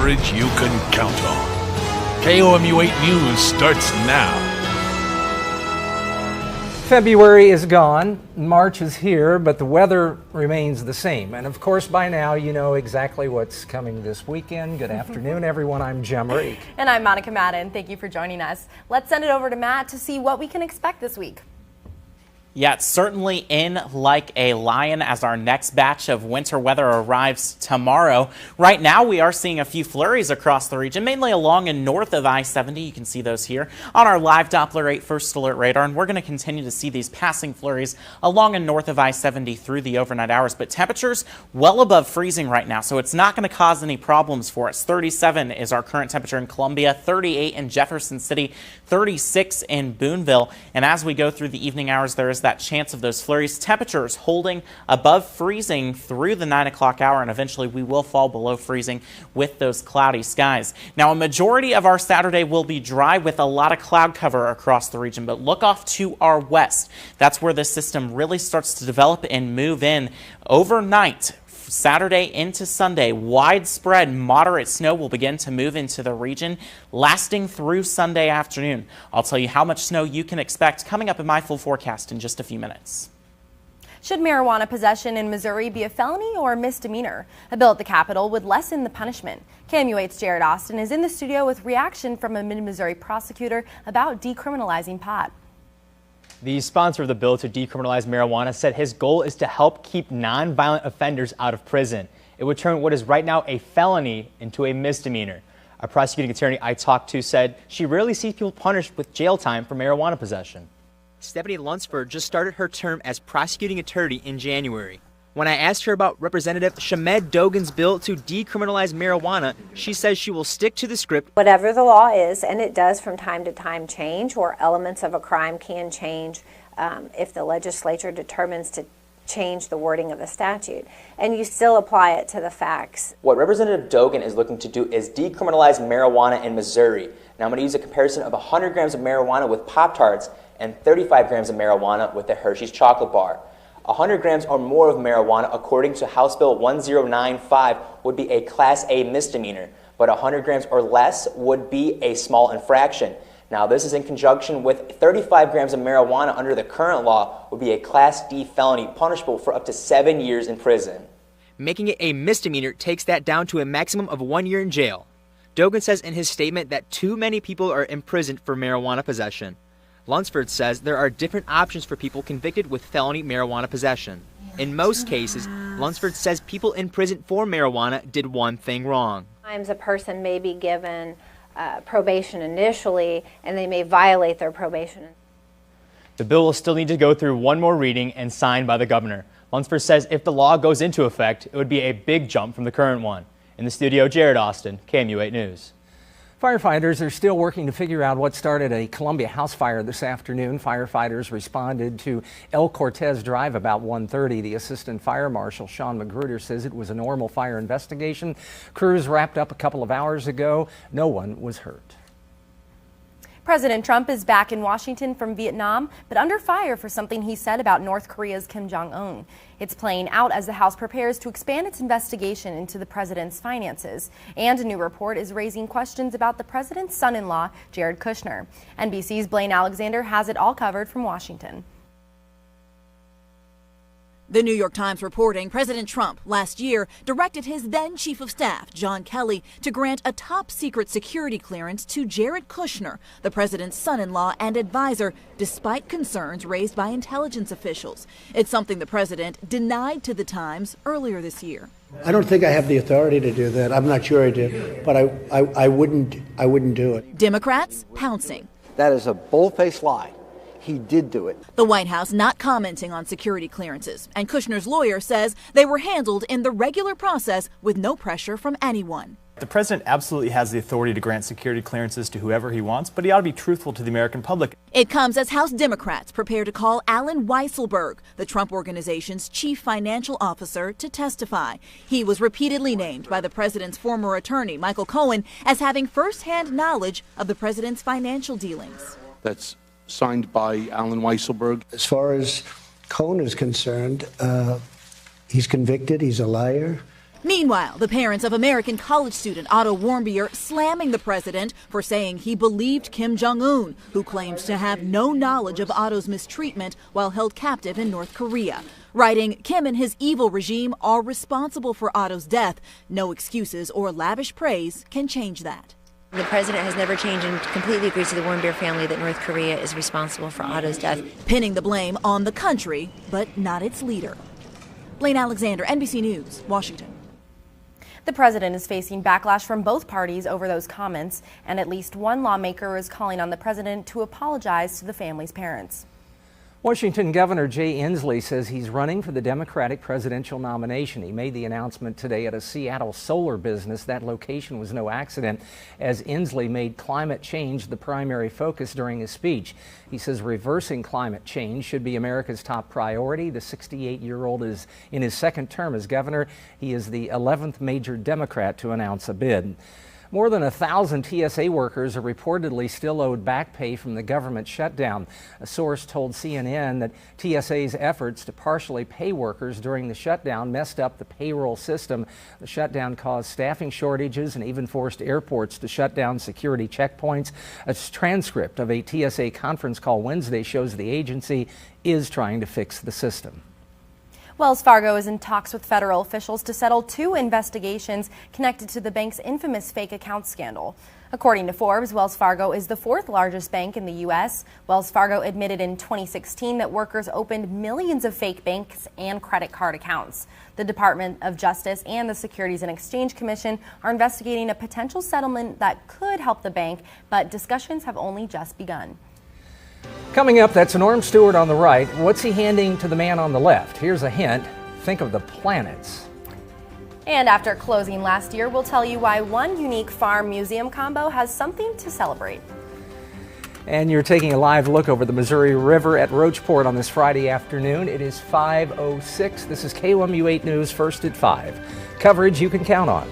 coverage you can count on. KOMU 8 News starts now. February is gone, March is here, but the weather remains the same. And of course, by now, you know exactly what's coming this weekend. Good afternoon, everyone. I'm Jem Reek. And I'm Monica Madden. Thank you for joining us. Let's send it over to Matt to see what we can expect this week. Yeah, it's certainly in like a lion as our next batch of winter weather arrives tomorrow. Right now, we are seeing a few flurries across the region, mainly along and north of I-70. You can see those here on our live Doppler 8 First Alert radar, and we're going to continue to see these passing flurries along and north of I-70 through the overnight hours. But temperatures well above freezing right now, so it's not going to cause any problems for us. 37 is our current temperature in Columbia, 38 in Jefferson City, 36 in Boonville. And as we go through the evening hours, there is that chance of those flurries. Temperatures holding above freezing through the 9 o'clock hour, and eventually we will fall below freezing with those cloudy skies. Now, a majority of our Saturday will be dry with a lot of cloud cover across the region, but look off to our west. That's where this system really starts to develop and move in overnight. Saturday into Sunday, widespread moderate snow will begin to move into the region, lasting through Sunday afternoon. I'll tell you how much snow you can expect coming up in my full forecast in just a few minutes. Should marijuana possession in Missouri be a felony or a misdemeanor? A bill at the Capitol would lessen the punishment. KMU 8's Jared Austin is in the studio with reaction from a mid-Missouri prosecutor about decriminalizing pot. The sponsor of the bill to decriminalize marijuana said his goal is to help keep nonviolent offenders out of prison. It would turn what is right now a felony into a misdemeanor. A prosecuting attorney I talked to said she rarely sees people punished with jail time for marijuana possession. Stephanie Lunsford just started her term as prosecuting attorney in January. When I asked her about Representative Shamed Dogan's bill to decriminalize marijuana, she says she will stick to the script. Whatever the law is, and it does from time to time change, or elements of a crime can change if the legislature determines to change the wording of the statute, and you still apply it to the facts. What Representative Dogan is looking to do is decriminalize marijuana in Missouri. Now I'm going to use a comparison of 100 grams of marijuana with Pop-Tarts and 35 grams of marijuana with the Hershey's chocolate bar. 100 grams or more of marijuana, according to House Bill 1095, would be a Class A misdemeanor, but 100 grams or less would be a small infraction. Now, this is in conjunction with 35 grams of marijuana under the current law would be a Class D felony, punishable for up to 7 years in prison. Making it a misdemeanor takes that down to a maximum of 1 year in jail. Dogan says in his statement that too many people are imprisoned for marijuana possession. Lunsford says there are different options for people convicted with felony marijuana possession. In most cases, Lunsford says people in prison for marijuana did one thing wrong. Sometimes a person may be given probation initially, and they may violate their probation. The bill will still need to go through one more reading and signed by the governor. Lunsford says if the law goes into effect, it would be a big jump from the current one. In the studio, Jared Austin, KMU 8 News. Firefighters are still working to figure out what started a Columbia house fire this afternoon. Firefighters responded to El Cortez Drive about 1:30. The assistant fire marshal, Sean Magruder, says it was a normal fire investigation. Crews wrapped up a couple of hours ago. No one was hurt. President Trump is back in Washington from Vietnam, but under fire for something he said about North Korea's Kim Jong-un. It's playing out as the House prepares to expand its investigation into the president's finances. And a new report is raising questions about the president's son-in-law, Jared Kushner. NBC's Blaine Alexander has it all covered from Washington. The New York Times reporting President Trump last year directed his then chief of staff, John Kelly, to grant a top secret security clearance to Jared Kushner, the president's son-in-law and advisor, despite concerns raised by intelligence officials. It's something the president denied to the Times earlier this year. I don't think I have the authority to do that. I'm not sure I do, but I wouldn't do it. Democrats pouncing. That is a bold-faced lie. He did do it. The White House not commenting on security clearances, and Kushner's lawyer says they were handled in the regular process with no pressure from anyone. The president absolutely has the authority to grant security clearances to whoever he wants, but he ought to be truthful to the American public. It comes as House Democrats prepare to call Alan Weisselberg, the Trump Organization's chief financial officer, to testify. He was repeatedly named by the president's former attorney, Michael Cohen, as having firsthand knowledge of the president's financial dealings. That's signed by Alan Weisselberg. As far as Cohen is concerned, he's convicted, he's a liar, Meanwhile, the parents of American college student Otto Warmbier slamming the president for saying he believed Kim Jong-un, who claims to have no knowledge of Otto's mistreatment while held captive in North Korea. Writing, Kim and his evil regime are responsible for Otto's death. No excuses or lavish praise can change that. The president has never changed and completely agrees with the Warmbier family that North Korea is responsible for Otto's death. Pinning the blame on the country, but not its leader. Blaine Alexander, NBC News, Washington. The president is facing backlash from both parties over those comments, and at least one lawmaker is calling on the president to apologize to the family's parents. Washington Governor Jay Inslee says he's running for the Democratic presidential nomination. He made the announcement today at a Seattle solar business. That location was no accident, as Inslee made climate change the primary focus during his speech. He says reversing climate change should be America's top priority. The 68-year-old is in his second term as governor. He is the 11th major Democrat to announce a bid. More than 1,000 TSA workers are reportedly still owed back pay from the government shutdown. A source told CNN that TSA's efforts to partially pay workers during the shutdown messed up the payroll system. The shutdown caused staffing shortages and even forced airports to shut down security checkpoints. A transcript of a TSA conference call Wednesday shows the agency is trying to fix the system. Wells Fargo is in talks with federal officials to settle 2 investigations connected to the bank's infamous fake account scandal. According to Forbes, Wells Fargo is the 4th largest bank in the U.S. Wells Fargo admitted in 2016 that workers opened millions of fake banks and credit card accounts. The Department of Justice and the Securities and Exchange Commission are investigating a potential settlement that could help the bank, but discussions have only just begun. Coming up, that's Norm Stewart on the right. What's he handing to the man on the left? Here's a hint. Think of the planets. And after closing last year, we'll tell you why one unique farm-museum combo has something to celebrate. And you're taking a live look over the Missouri River at Roachport on this Friday afternoon. It is 5:06. This is KOMU 8 News, first at 5. Coverage you can count on.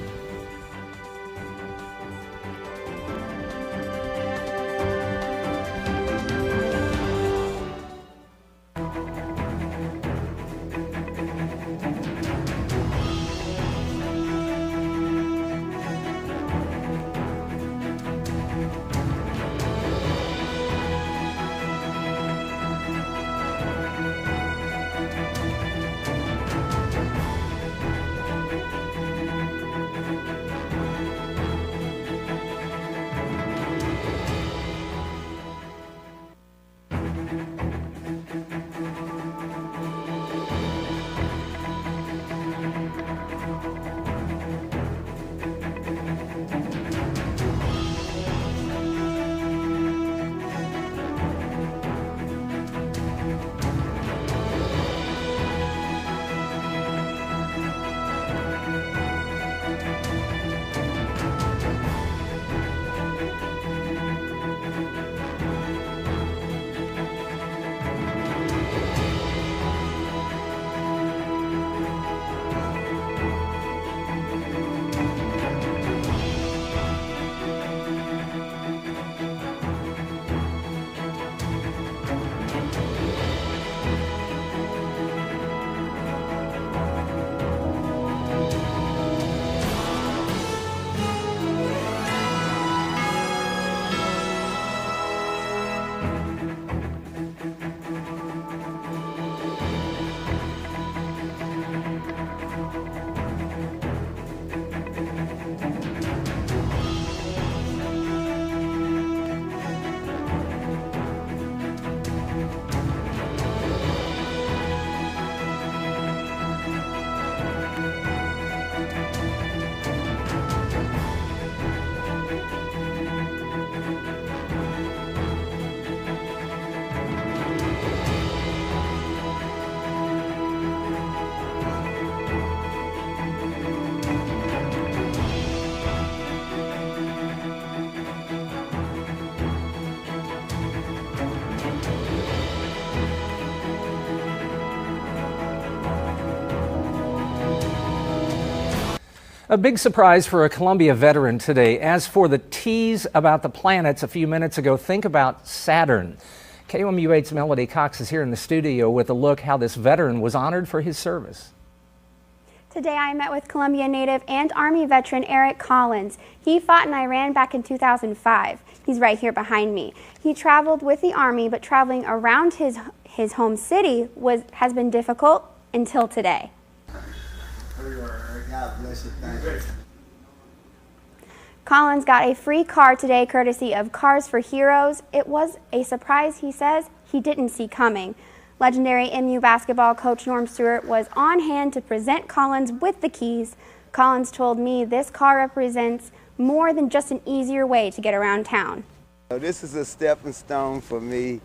A big surprise for a Columbia veteran today. As for the tease about the planets a few minutes ago, think about Saturn. KOMU 8's Melody Cox is here in the studio with a look how this veteran was honored for his service. Today I met with Columbia native and Army veteran Eric Collins. He fought in Iran back in 2005. He's right here behind me. He traveled with the Army, but traveling around his home city has been difficult until today. Collins got a free car today courtesy of Cars for Heroes. It was a surprise, he says, he didn't see coming. Legendary MU basketball coach Norm Stewart was on hand to present Collins with the keys. Collins told me this car represents more than just an easier way to get around town. This is a stepping stone for me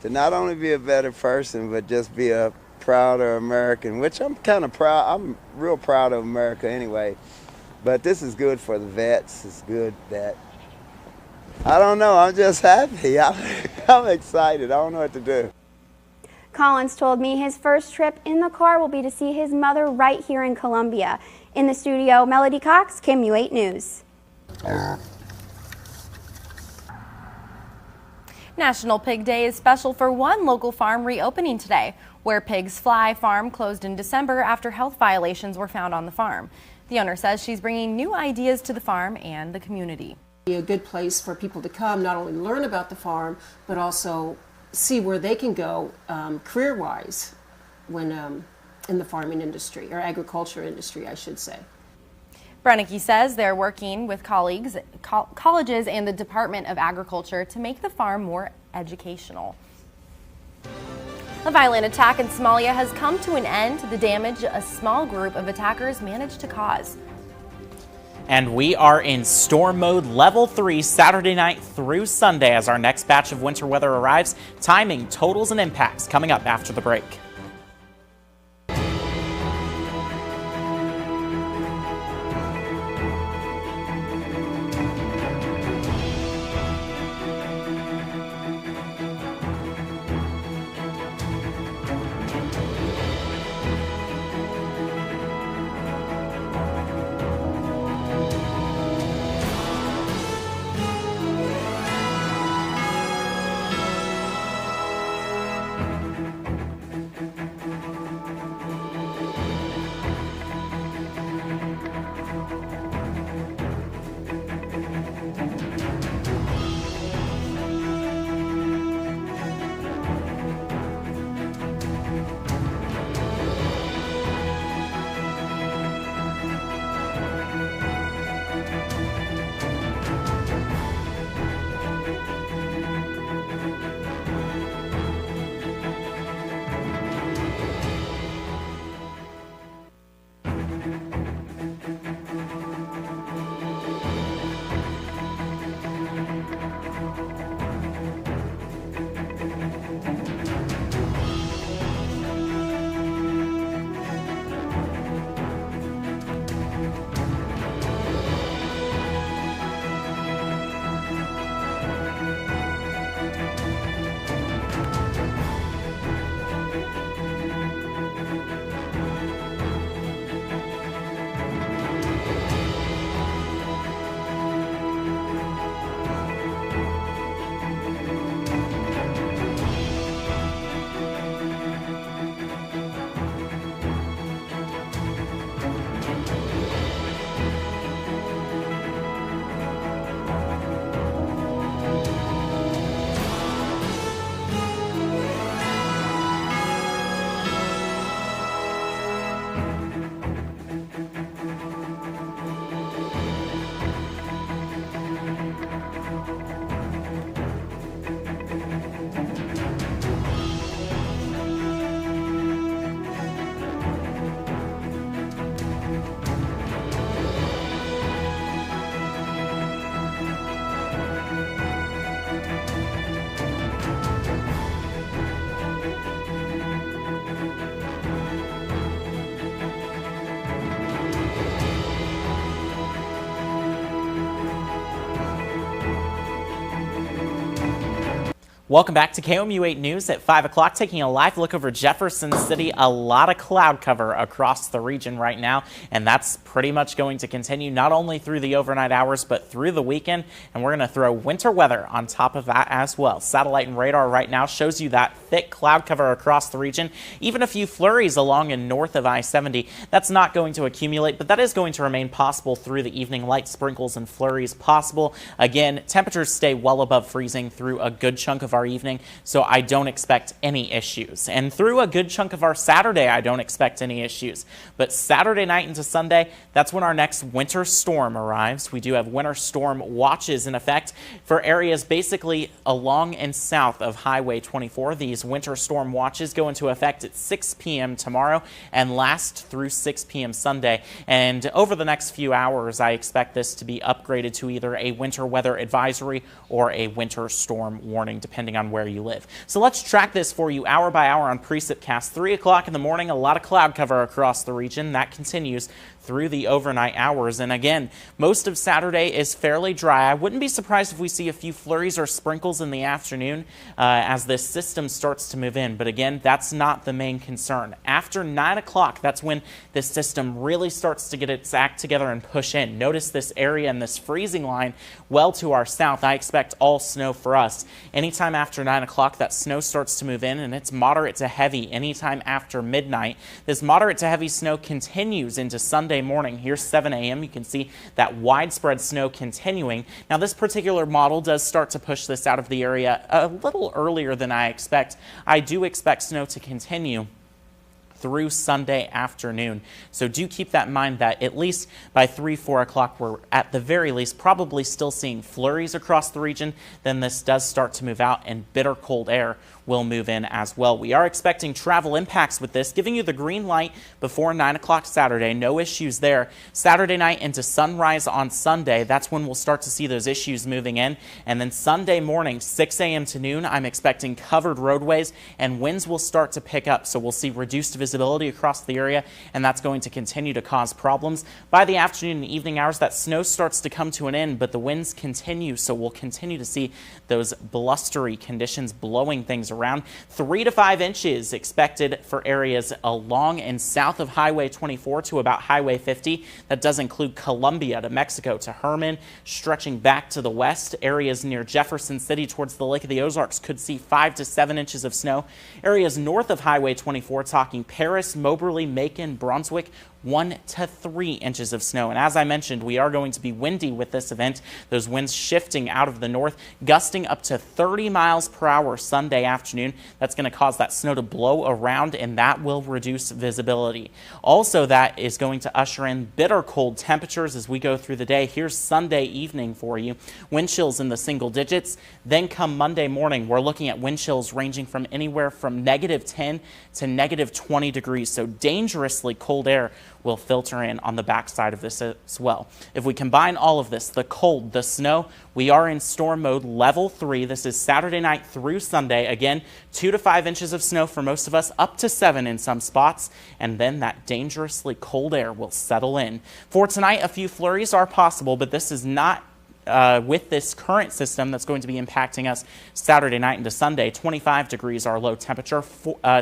to not only be a better person, but just be a prouder American, which I'm kind of proud. I'm real proud of America anyway. But this is good for the vets. It's good that, I don't know, I'm just happy. I'm excited. I don't know what to do. Collins told me his first trip in the car will be to see his mother right here in Columbia. In the studio, Melody Cox, KMU8 News. National Pig Day is special for one local farm reopening today. Where Pigs Fly farm closed in December after health violations were found on the farm. The owner says she's bringing new ideas to the farm and the community. Be a good place for people to come, not only learn about the farm, but also see where they can go career-wise when in the farming industry, or agriculture industry, I should say. Brennecke says they're working with colleagues, colleges and the Department of Agriculture to make the farm more educational. A violent attack in Somalia has come to an end. The damage a small group of attackers managed to cause. And we are in storm mode level 3 Saturday night through Sunday as our next batch of winter weather arrives. Timing, totals, and impacts coming up after the break. Welcome back to KOMU 8 News at 5 o'clock, taking a live look over Jefferson City. A lot of cloud cover across the region right now, and that's pretty much going to continue not only through the overnight hours, but through the weekend. And we're going to throw winter weather on top of that as well. Satellite and radar right now shows you that thick cloud cover across the region. Even a few flurries along and north of I-70. That's not going to accumulate, but that is going to remain possible through the evening. Light sprinkles and flurries possible. Again, temperatures stay well above freezing through a good chunk of our evening, so I don't expect any issues. And through a good chunk of our Saturday, I don't expect any issues. But Saturday night into Sunday, that's when our next winter storm arrives. We do have winter storm watches in effect for areas basically along and south of Highway 24. These winter storm watches go into effect at 6 p.m. tomorrow and last through 6 p.m. Sunday. And over the next few hours, I expect this to be upgraded to either a winter weather advisory or a winter storm warning, depending on where you live. So let's track this for you hour by hour on Preciptcast. 3 o'clock in the morning, a lot of cloud cover across the region. That continues through the overnight hours. And again, most of Saturday is fairly dry. I wouldn't be surprised if we see a few flurries or sprinkles in the afternoon as this system starts to move in. But again, that's not the main concern. After 9 o'clock, that's when this system really starts to get its act together and push in. Notice this area and this freezing line well to our south. I expect all snow for us. Anytime after 9 o'clock, that snow starts to move in, and it's moderate to heavy anytime after midnight. This moderate to heavy snow continues into Sunday morning. Here's 7 a.m. You can see that widespread snow continuing. Now, this particular model does start to push this out of the area a little earlier than I expect. I do expect snow to continue through Sunday afternoon. So do keep that in mind that at least by 3, 4 o'clock, we're at the very least probably still seeing flurries across the region. Then this does start to move out and bitter cold air will move in as well. We are expecting travel impacts with this, giving you the green light before 9 o'clock Saturday. No issues there. Saturday night into sunrise on Sunday, that's when we'll start to see those issues moving in. And then Sunday morning, 6 a.m. to noon, I'm expecting covered roadways and winds will start to pick up. So we'll see reduced visibility across the area, and that's going to continue to cause problems. By the afternoon and evening hours, that snow starts to come to an end, but the winds continue. So we'll continue to see those blustery conditions blowing things around. 3 to 5 inches expected for areas along and south of Highway 24 to about Highway 50. That does include Columbia to Mexico to Herman, stretching back to the west. Areas near Jefferson City towards the Lake of the Ozarks could see 5 to 7 inches of snow. Areas north of Highway 24, talking Paris, Moberly, Macon, Brunswick, 1 to 3 inches of snow. And as I mentioned, we are going to be windy with this event. Those winds shifting out of the north, gusting up to 30 miles per hour Sunday afternoon. That's going to cause that snow to blow around, and that will reduce visibility. Also, that is going to usher in bitter cold temperatures as we go through the day. Here's Sunday evening for you. Wind chills in the single digits. Then come Monday morning, we're looking at wind chills ranging from anywhere from -10 to -20 degrees. So dangerously cold air will filter in on the backside of this as well. If we combine all of this, the cold, the snow, we are in storm mode level 3. This is Saturday night through Sunday. Again, 2 to 5 inches of snow for most of us, up to 7 in some spots, and then that dangerously cold air will settle in. For tonight, a few flurries are possible, but this is not with this current system that's going to be impacting us Saturday night into Sunday. 25 degrees our low temperature.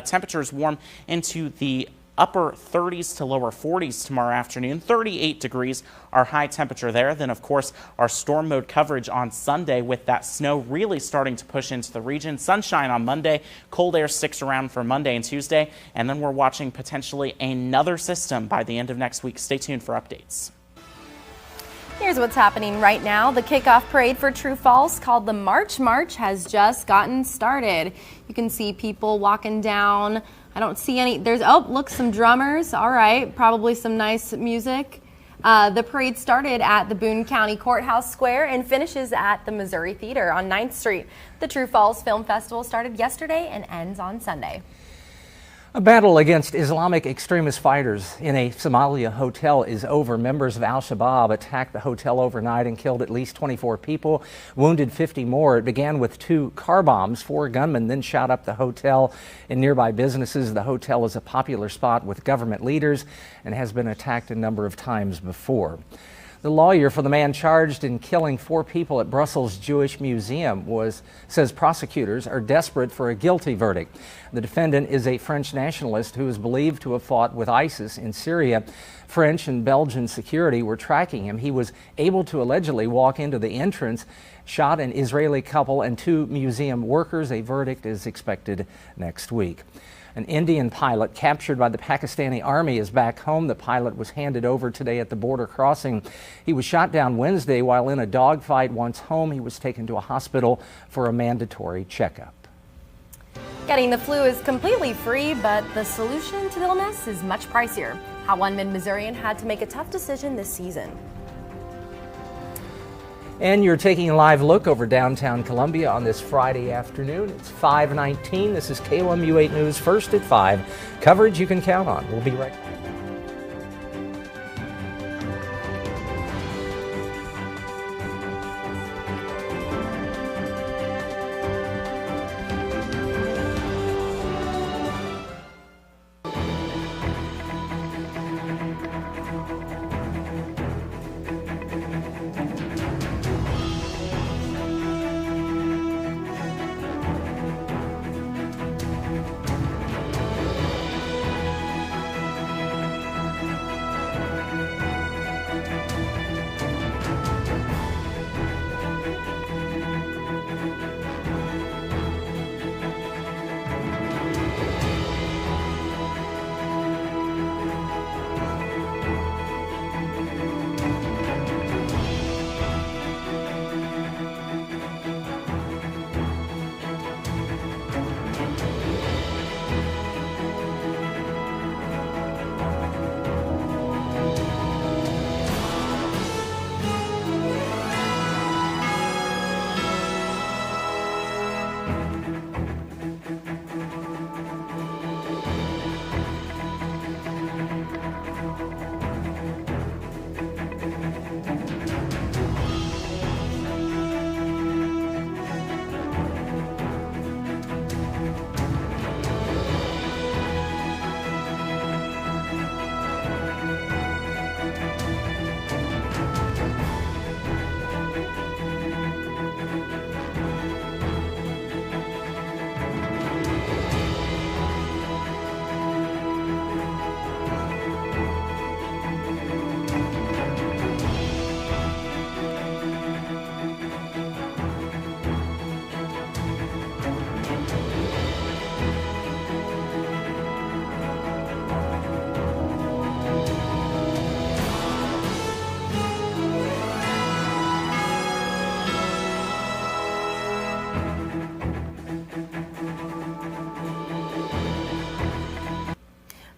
Temperatures warm into the upper 30s to lower 40s tomorrow afternoon. 38 degrees our high temperature there. Then, of course, our storm mode coverage on Sunday with that snow really starting to push into the region. Sunshine on Monday. Cold air sticks around for Monday and Tuesday. And then we're watching potentially another system by the end of next week. Stay tuned for updates. Here's what's happening right now. The kickoff parade for True False, called the March March, has just gotten started. You can see people walking down. I don't see any. Oh, look, some drummers. All right, probably some nice music. The parade started at the Boone County Courthouse Square and finishes at the Missouri Theater on 9th Street. The True Falls Film Festival started yesterday and ends on Sunday. A battle against Islamic extremist fighters in a Somalia hotel is over. Members of al-Shabaab attacked the hotel overnight and killed at least 24 people, wounded 50 more. It began with 2 car bombs. 4 gunmen then shot up the hotel and nearby businesses. The hotel is a popular spot with government leaders and has been attacked a number of times before. The lawyer for the man charged in killing 4 people at Brussels Jewish Museum says prosecutors are desperate for a guilty verdict. The defendant is a French nationalist who is believed to have fought with ISIS in Syria. French and Belgian security were tracking him. He was able to allegedly walk into the entrance, shot an Israeli couple and 2 museum workers. A verdict is expected next week. An Indian pilot captured by the Pakistani army is back home. The pilot was handed over today at the border crossing. He was shot down Wednesday while in a dogfight. Once home, he was taken to a hospital for a mandatory checkup. Getting the flu is completely free, but the solution to the illness is much pricier. How one Mid-Missourian had to make a tough decision this season. And you're taking a live look over downtown Columbia on this Friday afternoon. It's 5:19. This is KOMU 8 News, first at 5. Coverage you can count on. We'll be right back.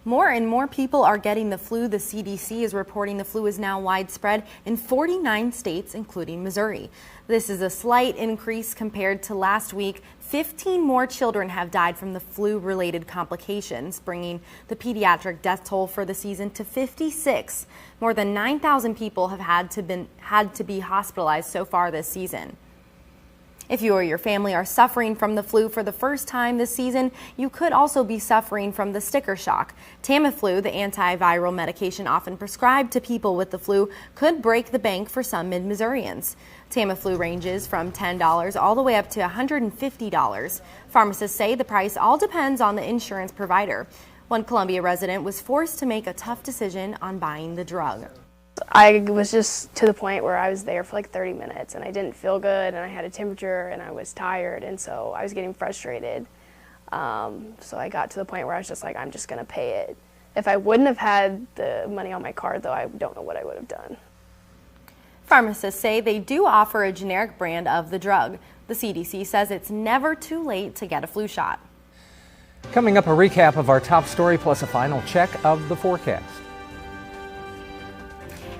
More and more people are getting the flu. The CDC is reporting the flu is now widespread in 49 states, including Missouri. This is a slight increase compared to last week. 15 more children have died from the flu-related complications, bringing the pediatric death toll for the season to 56. More than 9,000 people have had to be hospitalized so far this season. If you or your family are suffering from the flu for the first time this season, you could also be suffering from the sticker shock. Tamiflu, the antiviral medication often prescribed to people with the flu, could break the bank for some Mid-Missourians. Tamiflu ranges from $10 all the way up to $150. Pharmacists say the price all depends on the insurance provider. One Columbia resident was forced to make a tough decision on buying the drug. I was just to the point where I was there for like 30 minutes and I didn't feel good and I had a temperature and I was tired, and so I was getting frustrated. So I got to the point where I was just like, I'm just going to pay it. If I wouldn't have had the money on my card, though, I don't know what I would have done. Pharmacists say they do offer a generic brand of the drug. The CDC says it's never too late to get a flu shot. Coming up, a recap of our top story plus a final check of the forecast.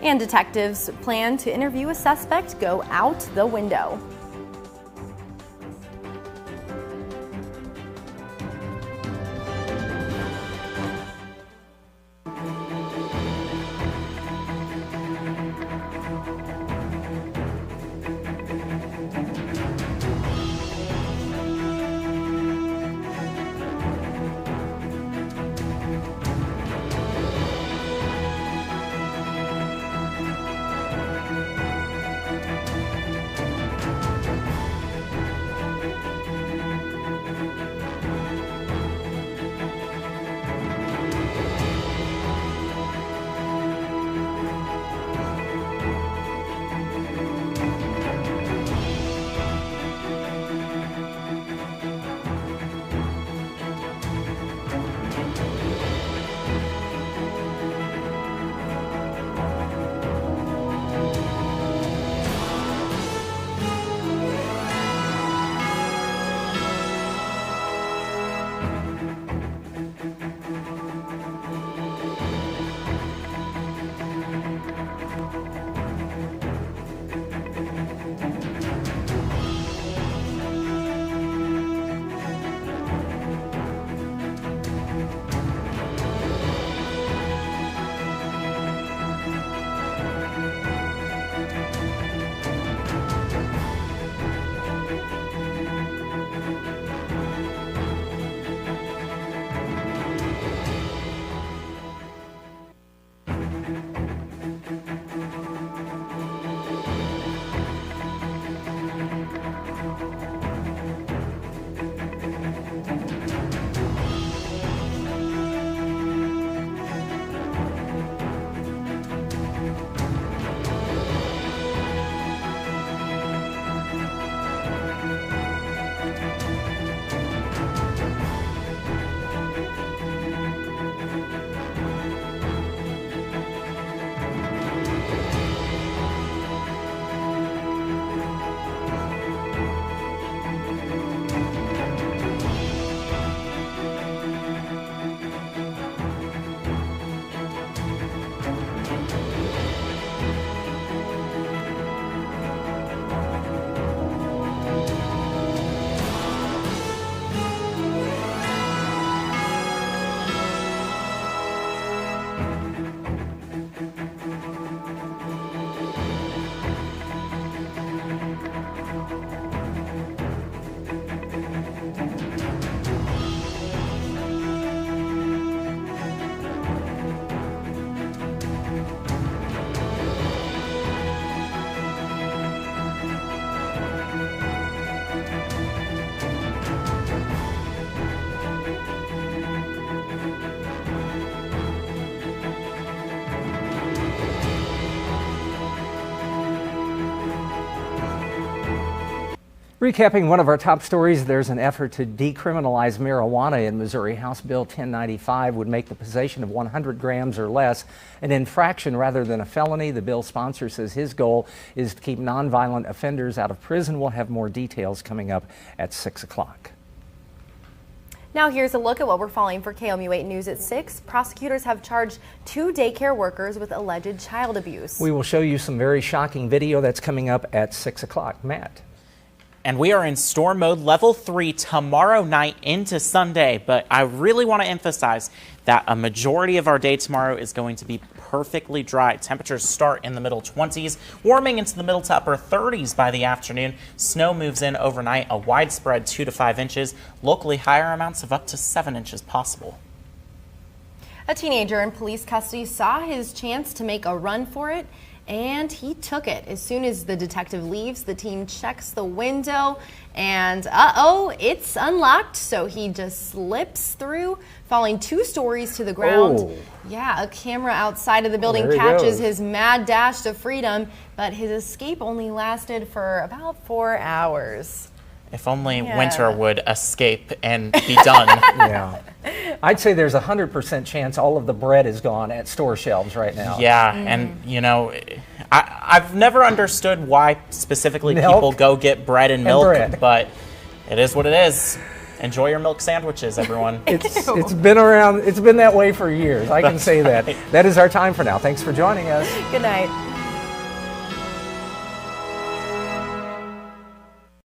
And detectives plan to interview a suspect go out the window. Recapping one of our top stories, there's an effort to decriminalize marijuana in Missouri. House Bill 1095 would make the possession of 100 grams or less an infraction rather than a felony. The bill's sponsor says his goal is to keep nonviolent offenders out of prison. We'll have more details coming up at 6 o'clock. Now here's a look at what we're following for KOMU 8 News at 6. Prosecutors have charged 2 daycare workers with alleged child abuse. We will show you some very shocking video that's coming up at 6 o'clock. Matt. And we are in storm mode level 3 tomorrow night into Sunday. But I really want to emphasize that a majority of our day tomorrow is going to be perfectly dry. Temperatures start in the middle 20s, warming into the middle to upper 30s by the afternoon. Snow moves in overnight, a widespread 2 to 5 inches. Locally, higher amounts of up to 7 inches possible. A teenager in police custody saw his chance to make a run for it, and he took it. As soon as the detective leaves, the team checks the window, and it's unlocked, so he just slips through, falling 2 stories to the ground. Oh. Yeah, a camera outside of the building There he catches goes. his mad dash to freedom, but his escape only lasted for about 4 hours. If only Yeah. winter would escape and be done. Yeah. I'd say there's a 100% chance all of the bread is gone at store shelves right now. Yeah, and you know, I've never understood why specifically Milk people go get bread and milk, bread. but it is what it is. Enjoy your milk sandwiches, everyone. It's been around, it's been that way for years. I can say that. That is our time for now. Thanks for joining us. Good night.